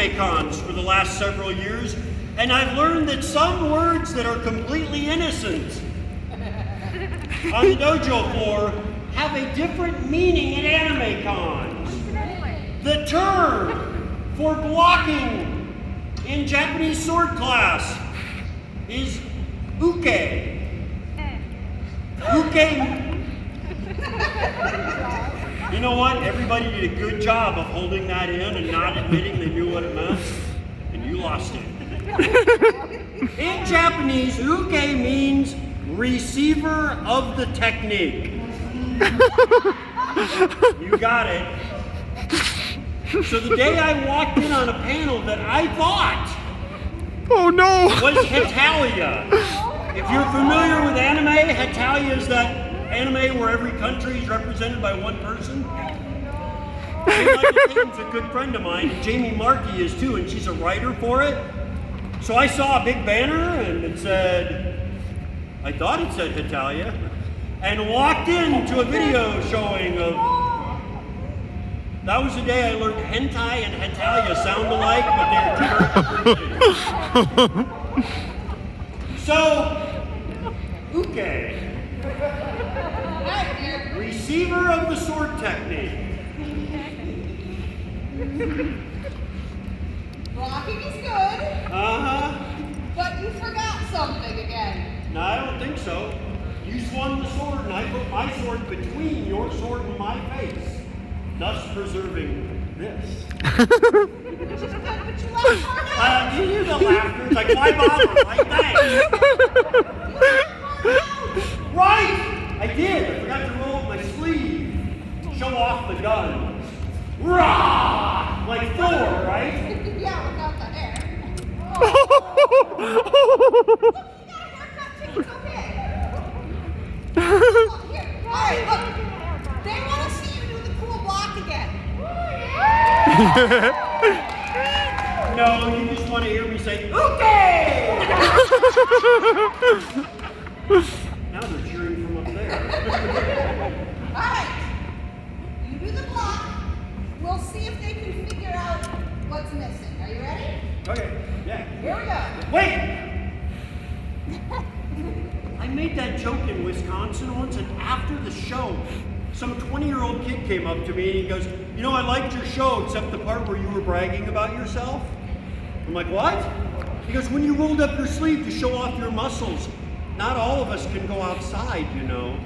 anime cons for the last several years, and I've learned that some words that are completely innocent on the dojo floor have a different meaning at anime cons. The term for blocking in Japanese sword class is uke. Uke. You know what? Everybody did a good job of holding that in and not admitting they knew what it meant, and you lost it. In Japanese, uke means receiver of the technique. You got it. So the day I walked in on a panel that I thought was Hetalia. If you're familiar with anime, Hetalia is that anime where every country is represented by one person. Jamie's a good friend of mine, and Jamie Markey is too, and she's a writer for it. So I saw a big banner, and it said, I thought it said Hetalia, and walked into a video showing of, that was the day I learned hentai and Hetalia sound alike, but they're different. So, uke. Receiver of the sword technique. Blocking is good. But you forgot something again. No, I don't think so. You swung the sword and I put my sword between your sword and my face, thus preserving this. Which is good, but you left part out. You knew the laughter. It's like, why bother, right? Thanks. Right! I did. I forgot to roll up my sleeve. Show off the guns. Rah! Like Thor, right? Yeah, without the hair. Oh. Look, you got a haircut too. It's okay. Look, here. All right, look. They want to see you do the cool block again. No, you just want to hear me say, okay! Now they're cheering from up there. All right. You do the block. We'll see if they can figure out what's missing. Are you ready? Okay, yeah. Here we go. Wait! I made that joke in Wisconsin once, and after the show, some 20-year-old kid came up to me and he goes, you know, I liked your show except the part where you were bragging about yourself. I'm like, what? He goes, when you rolled up your sleeve to show off your muscles, not all of us can go outside, you know.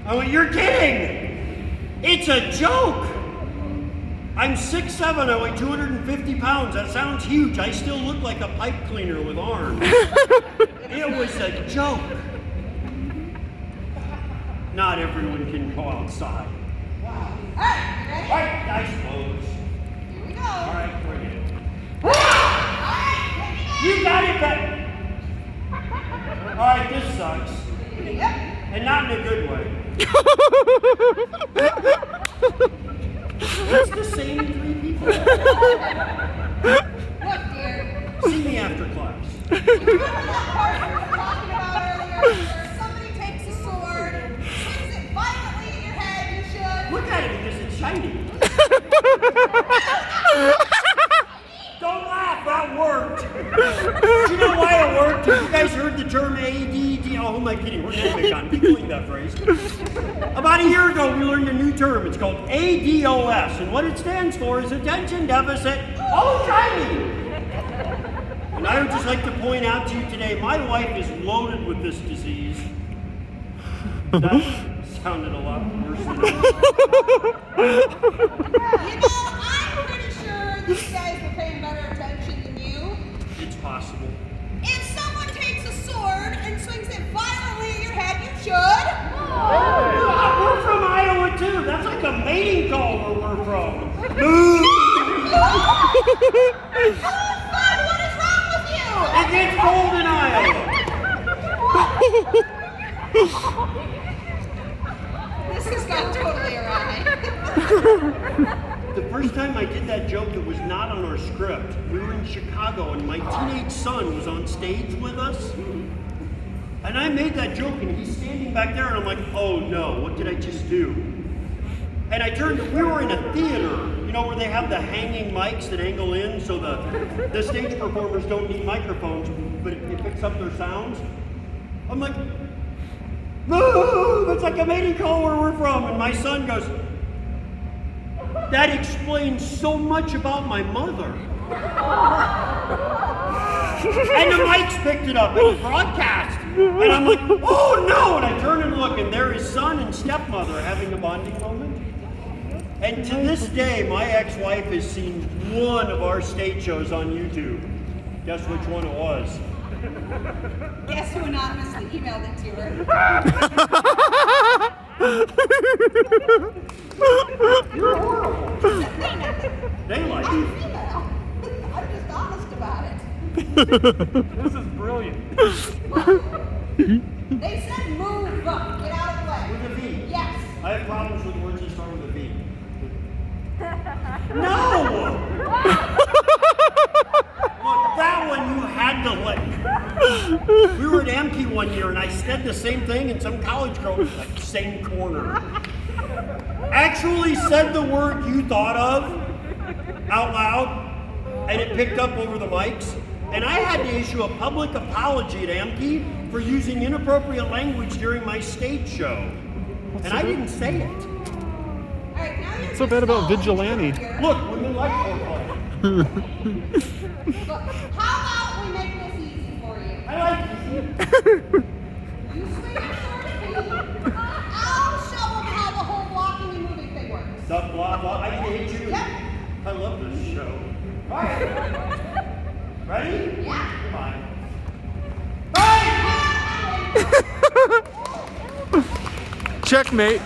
I went, you're kidding! It's a joke! I'm 6'7", I weigh 250 pounds. That sounds huge. I still look like a pipe cleaner with arms. It was a joke. Not everyone can go outside. Wow. All right, you ready? All right, nice pose. Here we go. All right, bring it. All right, You got it back. All right, this sucks. Yep. And not in a good way. It's the same three people. Look, dear. See me after class. Remember that part we were talking about earlier where somebody takes a sword, swings it violently at your head, you should. Look at it because it's shiny. Don't laugh, that worked. Do you know why it worked? Have you guys heard the term ADD? Oh, who am I kidding? We're Anime-Con. We coined that phrase. About a year ago, we learned a new term. It's called ADOS, and what it stands for is Attention Deficit. Oh, shiny! And I would just like to point out to you today, my wife is loaded with this disease. That sounded a lot worse than it You know, I'm pretty sure these guys were paying better attention than you. It's possible. If someone takes a sword and swings it violently at your head, you should. We're from Iowa too. That's like a mating call where we're from. Fun, what is wrong with you? It gets cold in Iowa. This has gone totally awry. The first time I did that joke, it was not on our script. We were in Chicago and my teenage son was on stage with us. And I made that joke and he's standing back there and I'm like, oh no, what did I just do? And I turned, we were in a theater you know, where they have the hanging mics that angle in so the stage performers don't need microphones, but it picks up their sounds. I'm like, move! It's like a mating call where we're from. And my son goes, that explains so much about my mother. And the mics picked it up. It was broadcast. And I'm like, oh no! And I turn and look, and there is son and stepmother having a bonding moment. And to this day, my ex-wife has seen one of our stage shows on YouTube. Guess which one it was? Guess who anonymously emailed it to her? You're horrible. They like I'm you. female. I'm just honest about it. This is brilliant. They said move, get out of the way. With a V. Yes. I have problems with words that start with a V. No! Look, that one you had to let. We were at Amkey one year and I said the same thing and some college girl was like, same corner. Actually said the word you thought of out loud and it picked up over the mics. And I had to issue a public apology at Amkey for using inappropriate language during my stage show. And I didn't say it. All right, now you're So bad about just vigilante. here. Look, women like foreplay. Look, how about we make this easy for you? I like easy. You swing your sword at me. I'll show them how the whole blocking and moving thing works. Stuff, blah, blah. I can hit you. Yep. I love this show. All right. Ready? Yeah. Come on. Hey! Checkmate.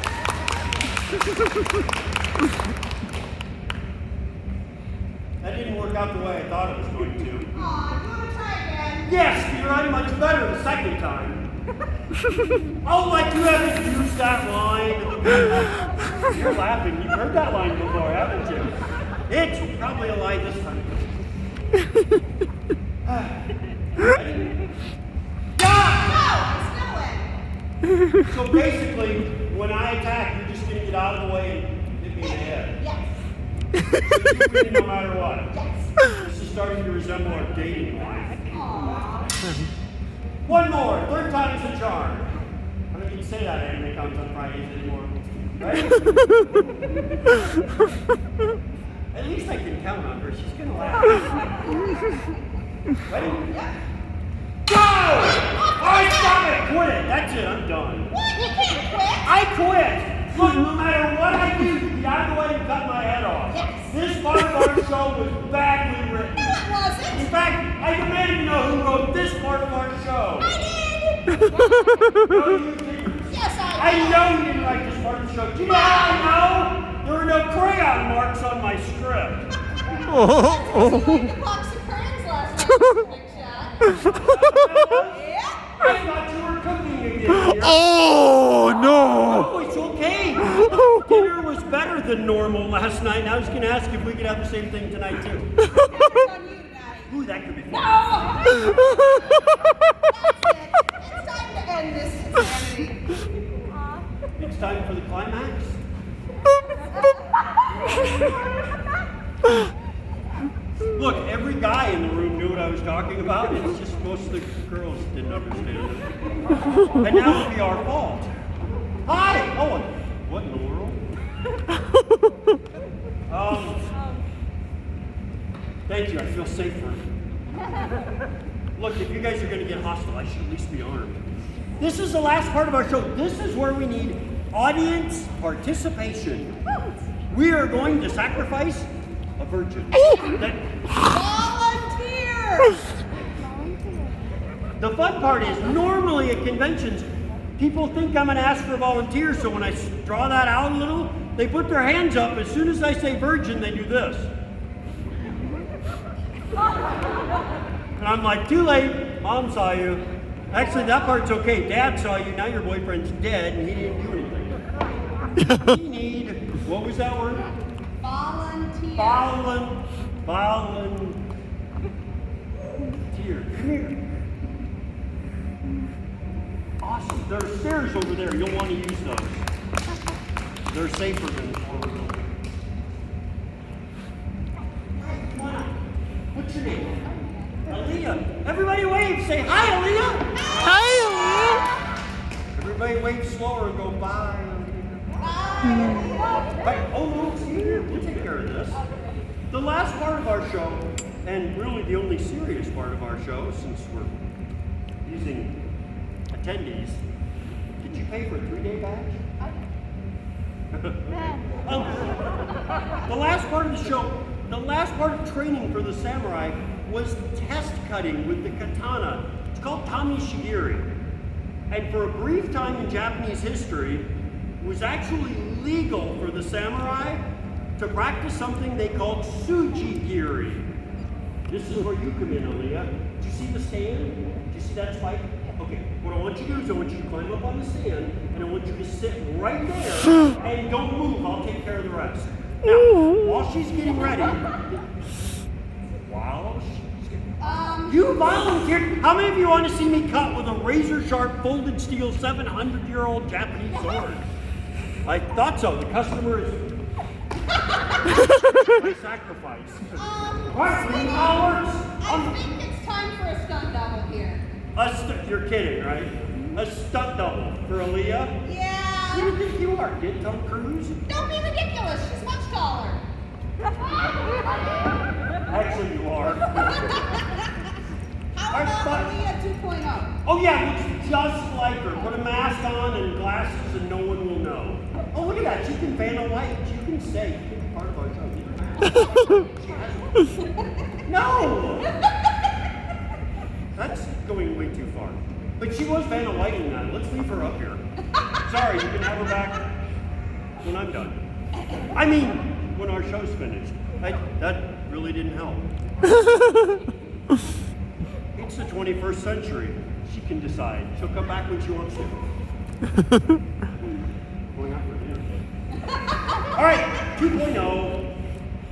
That didn't work out the way I thought it was going to. Aw, you want to try again? Yes, Peter, I'm much better the second time. Oh, like you haven't used that line. You're laughing. You've heard that line before, haven't you? It's probably a lie this time. Ready? No, I still win. So basically, when I attack, you're just going to get out of the way and hit me in the head. Yes. So you win no matter what. Yes. This is starting to resemble our dating life. Aw. One more. Third time's the charm. I don't need to say that anime comes on Fridays anymore. Right? At least I can count on her. She's going to laugh. Ready? Yep. Go! All right, stop it. Quit it. That's it. I'm done. What? You can't quit. I quit. Look, no matter what I do, you get out of the way and cut my head off. Yes. This part of our show was badly written. No, it In wasn't. fact, I demand to know who wrote this part of our show. I did. No, you didn't. Yes, I I did. know you didn't write this part of the show. Do you know how I know? There were no crayon marks on my script. You laid the box of crayons last night, Big Shot. Yeah. I thought you were cooking again. Here. Oh no! Oh, it's okay. Dinner was better than normal last night, and I was going to ask if we could have the same thing tonight, too. It's on you tonight. Ooh, that could be fun. No! That's it. It's time to end this insanity. It's time for the climax. Look, every guy in the room knew what I was talking about. It's just most of the girls didn't understand it. And now it'll be our fault. Hi! Oh, what in the world? Thank you, I feel safer. Look, if you guys are going to get hostile, I should at least be armed. This is the last part of our show. This is where we need audience participation. We are going to sacrifice a virgin. Volunteers! The fun part is, normally at conventions, people think I'm going to ask for volunteers, so when I draw that out a little, they put their hands up. As soon as I say virgin, they do this. And I'm like, too late, Mom saw you. Actually, that part's okay. Dad saw you, now your boyfriend's dead, and he didn't do anything. We need, what was that word? Volunteers. Volunteer. Come here. Awesome. There are stairs over there. You'll want to use those. They're safer than the forward building. What's your name? Aaliyah. Everybody wave. Say hi, Aaliyah. Hi. Everybody wave slower and go bye. Right. Oh no, it's here. We'll take care of this. The last part of our show, and really the only serious part of our show, since we're using attendees, did you pay for a 3-day badge? The last part of the show, the last part of training for the samurai was test cutting with the katana. It's called Tamishigiri. And for a brief time in Japanese history, it was actually legal for the samurai to practice something they called sujigiri. This is where you come in, Aaliyah. Do you see the stand? Do you see that spike? Okay, what I want you to do is I want you to climb up on the stand, and I want you to sit right there, and don't move. I'll take care of the rest. Now, while she's getting ready, you volunteered. How many of you want to see me cut with a razor-sharp, folded steel, 700-year-old Japanese sword? I thought so. The customer is my sacrifice. Right, green hours. I think it's time for a stunt double here. You're kidding, right? A stunt double for Aaliyah? Yeah. Who do you think you are, kid? Tom Cruise? Don't be ridiculous. She's much taller. Actually, you are. How about Aaliyah 2.0? Oh yeah, looks just like her. Put a mask on and glasses and no one will know. Oh, look at that. She can fan a light. You can stay. You can be part of our show. She has No! That's going way too far. But she was fan of lighting that. Let's leave her up here. Sorry, you can have her back when I'm done. I mean, when our show's finished. That really didn't help. It's the 21st century. She can decide. She'll come back when she wants to. Going out for dinner. All right, 2.0.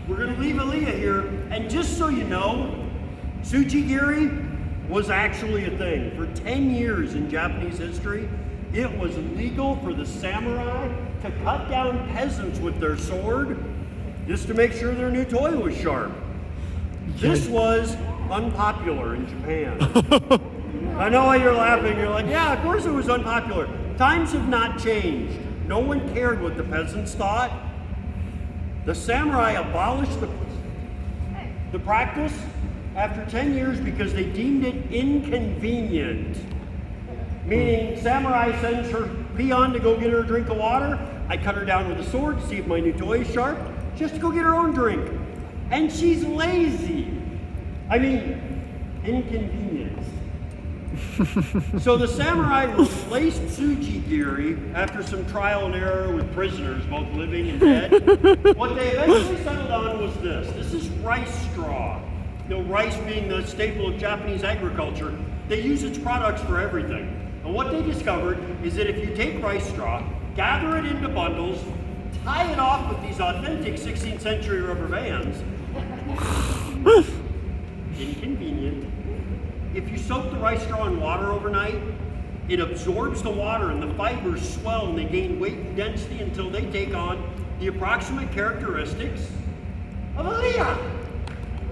We're going to leave Aaliyah here. And just so you know, sujigiri was actually a thing. For 10 years in Japanese history, it was legal for the samurai to cut down peasants with their sword just to make sure their new toy was sharp. This was unpopular in Japan. I know why you're laughing. You're like, yeah, of course it was unpopular. Times have not changed. No one cared what the peasants thought. The samurai abolished the practice after 10 years because they deemed it inconvenient. Meaning, samurai sends her peon to go get her a drink of water. I cut her down with a sword to see if my new toy is sharp. Just to go get her own drink. And she's lazy. I mean, inconvenienced. So the samurai replaced sujigiri after some trial and error with prisoners, both living and dead. What they eventually settled on was this. This is rice straw. You know, rice being the staple of Japanese agriculture, they use its products for everything. And what they discovered is that if you take rice straw, gather it into bundles, tie it off with these authentic 16th century rubber bands, inconvenient. If you soak the rice straw in water overnight, it absorbs the water and the fibers swell and they gain weight and density until they take on the approximate characteristics of a Aaliyah.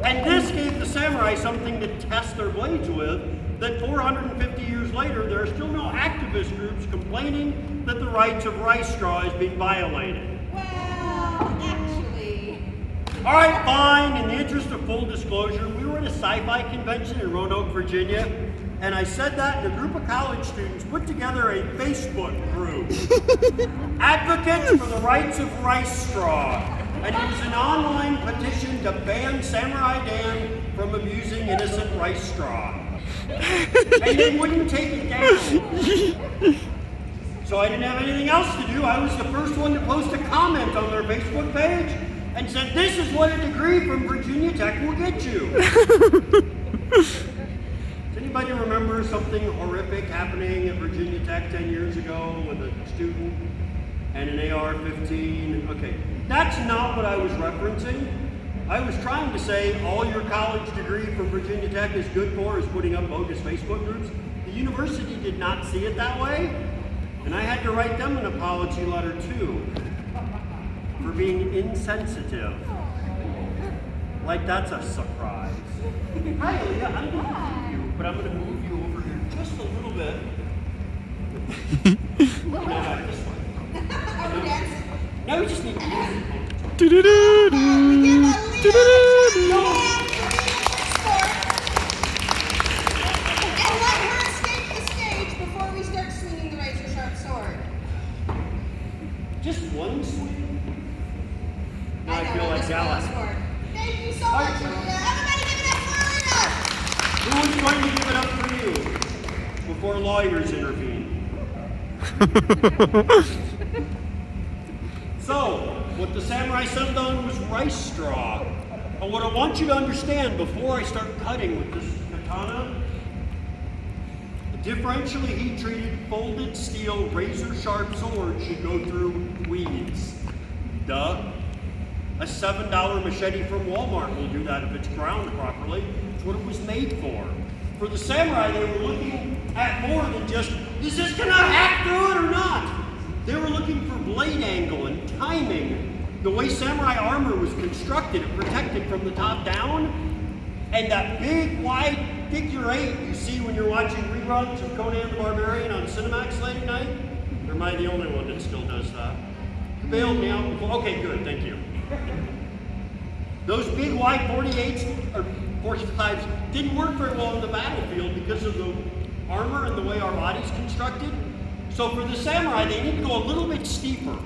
And this gave the samurai something to test their blades with, that 450 years later, there are still no activist groups complaining that the rights of rice straw is being violated. Well, actually. All right, fine. In the interest of full disclosure, we were at a sci-fi convention in Roanoke, Virginia, and I said that, and a group of college students put together a Facebook group. Advocates for the rights of rice straw. And it was an online petition to ban Samurai Dan from abusing innocent rice straw. And they wouldn't take it down. So I didn't have anything else to do. I was the first one to post a comment on their Facebook page and said, this is what a degree from Virginia Tech will get you. Does anybody remember something horrific happening at Virginia Tech 10 years ago with a student and an AR-15? Okay, that's not what I was referencing. I was trying to say all your college degree from Virginia Tech is good for is putting up bogus Facebook groups. The university did not see it that way, and I had to write them an apology letter too for being insensitive. Like that's a surprise. Hi, Aaliyah. I'm going to move you, but I'm going to move you over here just a little bit. No, back this way. Are we dancing? No, we just need to use it. We give Aaliyah Do-do-do-do. a hand for being sport. And let her escape the stage before we start swinging the razor sharp sword. Just one swing. Now I know, feel like just one Dallas. sword. Thank you so much, Aaliyah. Everybody give it up for Aaliyah. Who is going to give it up for you before lawyers intervene? So, what the samurai set on was rice straw. And what I want you to understand before I start cutting with this katana, a differentially heat-treated folded steel razor-sharp sword should go through weeds. Duh. A $7 machete from Walmart will do that if it's ground properly. It's what it was made for. For the samurai, they were looking at more than just, is this gonna hack through it or not? They were looking for blade angle and timing. The way samurai armor was constructed, it protected from the top down. And that big, wide figure 8 you see when you're watching reruns of Conan the Barbarian on Cinemax late at night? Or am I the only one that still does that? You bailed me out before. Okay, good, thank you. Those big, wide 48s or 45s didn't work very well in the battlefield because of the armor and the way our body's constructed. So for the samurai, they need to go a little bit steeper,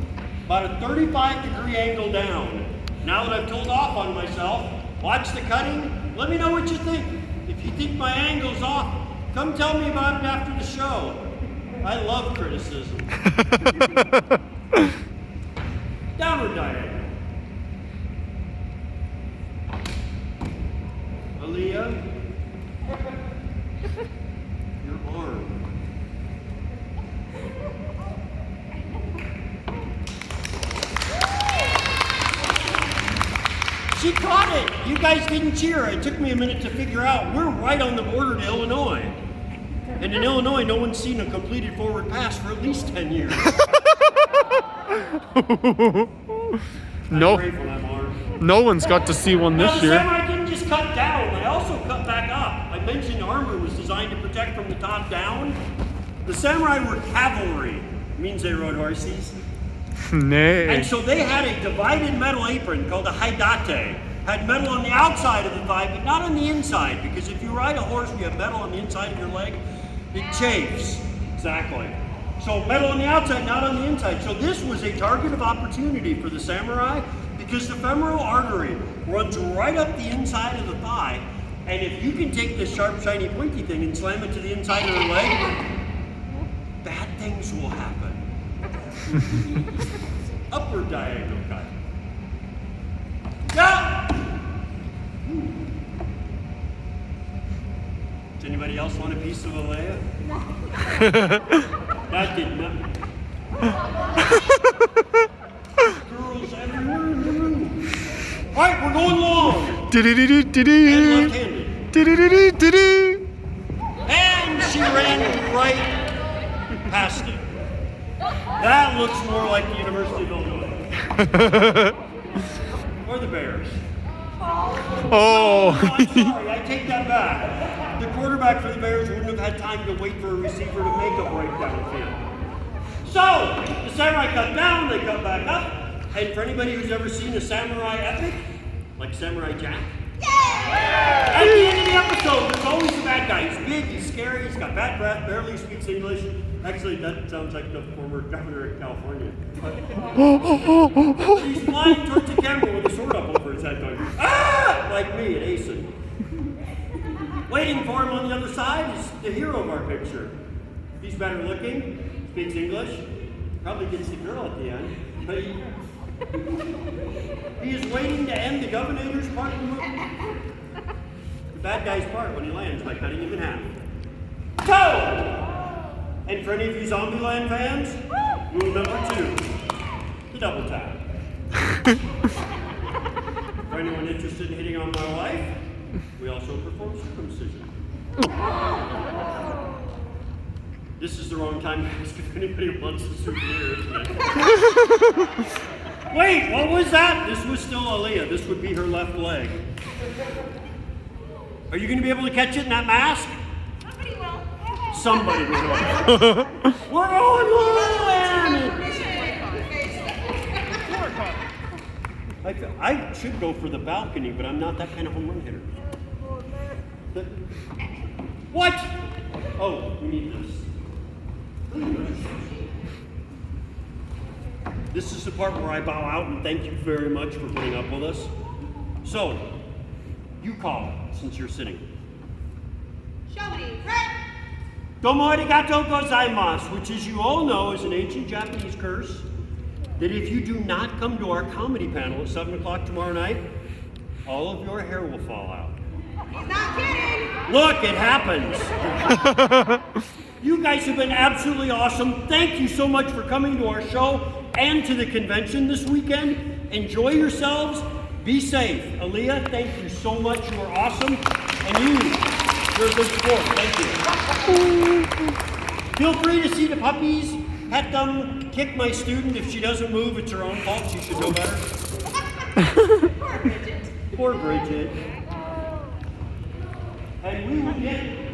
about a 35-degree angle down. Now that I've told off on myself, watch the cutting, let me know what you think. If you think my angle's off, come tell me about it after the show. I love criticism. Downward diagonal. Aaliyah, your arm. She caught it! You guys didn't cheer. It took me a minute to figure out we're right on the border to Illinois. And in Illinois, no one's seen a completed forward pass for at least 10 years. No. I'm grateful I'm armed. No one's got to see one Now, this the year. samurai didn't just cut down, they also cut back up. I mentioned armor was designed to protect from the top down. The samurai were cavalry. It means they rode horses. Nay. And so they had a divided metal apron called a haidate. Had metal on the outside of the thigh, but not on the inside, because if you ride a horse and you have metal on the inside of your leg, it chafes. Exactly. So metal on the outside, not on the inside. So this was a target of opportunity for the samurai, because the femoral artery runs right up the inside of the thigh, and if you can take this sharp, shiny, pointy thing and slam it to the inside of the leg, bad things will happen. Upward diagonal cut. Yeah! Does anybody else want a piece of Aaliyah? That did not. Girls everywhere in the room. All right, we're going long. And left-handed. And she ran right past it. That looks more like the University of Illinois. Or the Bears. Oh. No, I'm sorry, I take that back. The quarterback for the Bears wouldn't have had time to wait for a receiver to make a break downfield. So, the samurai cut down, they cut back up. And for anybody who's ever seen a samurai epic, like Samurai Jack, at the end of the episode, there's always the bad guy. He's big, he's scary, he's got bad breath, barely speaks English. Actually, that sounds like the former governor of California. He's flying towards the camera with a sword up over his head going, ah! Like me at Asen. Waiting for him on the other side is the hero of our picture. He's better looking, speaks English, probably gets the girl at the end, but he is waiting to end the governor's part of the movie. The bad guy's part when he lands by cutting him in half. Toe! And for any of you Zombieland fans, rule number 2, the double tap. For anyone interested in hitting on my wife, we also perform circumcision. This is the wrong time to ask if anybody wants a souvenir, isn't it? Wait, what was that? This was still Aaliyah. This would be her left leg. Are you going to be able to catch it in that mask? Somebody will. Somebody will. We're on I should go for the balcony, but I'm not that kind of home run hitter. What? Oh, we need this. This is the part where I bow out and thank you very much for putting up with us. So, you call it since you're sitting. Shobari, right? Domo arigato gozaimasu, which, as you all know, is an ancient Japanese curse that if you do not come to our comedy panel at 7 o'clock tomorrow night, all of your hair will fall out. He's not kidding. Look, it happens. You guys have been absolutely awesome. Thank you so much for coming to our show and to the convention this weekend. Enjoy yourselves. Be safe. Aaliyah, thank you so much. You are awesome. And you're a good sport. Thank you. Feel free to see the puppies, pet them, kick my student. If she doesn't move, it's her own fault. She should know better. Poor Bridget. Poor Bridget. And we will get